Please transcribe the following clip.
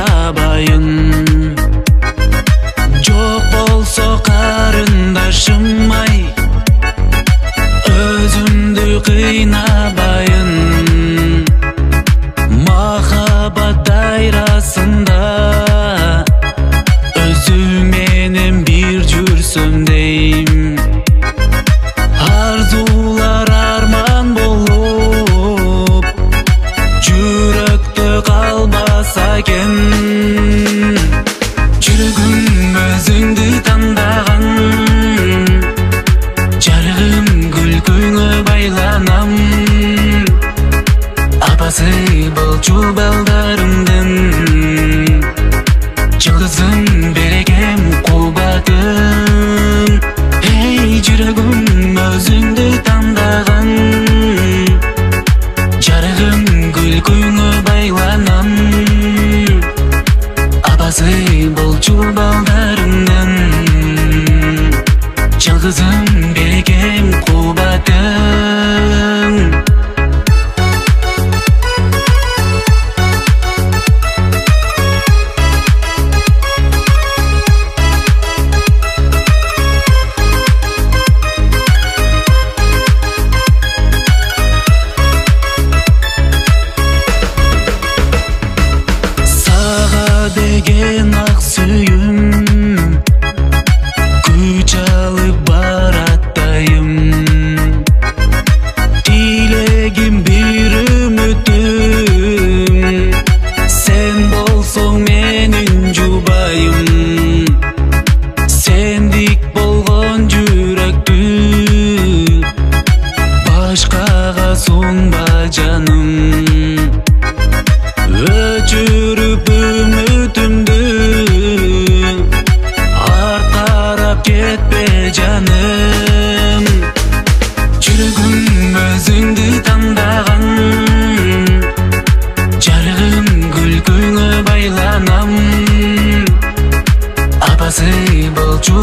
кыйнабайын. Жок болсо карындашым ай, өзүмдү кыйнабайын. Махабат дайрасында өзү менен бир жүрсөм дейм. Арзулар арман болуп жүрөктө калбаса экен. Жүрөгүм өзүңдү тандаган, жарыгым күлкүңө байланам. Апасы болчу балдарымдын, жылдызым берегем кубатым. Эй, жүрөгүм өзүңдү тандаган, жарыгым күлкүңө байланам. Апасы болчу балдарымдын, жылдызым берегем кубатым. Деген ак сүйүм күч алып бараттайым. Тилегим бир үмүтүм, сен болсоң менин жубайым. Сендик болгон жүрөктү башкага сунба жаным. Өчүрүп үмүтүмдү аркарап кетпе жаным. Жүрөгүм өзүңдү тандаган, жарыгым күлкүңө байланам. Апасы болчу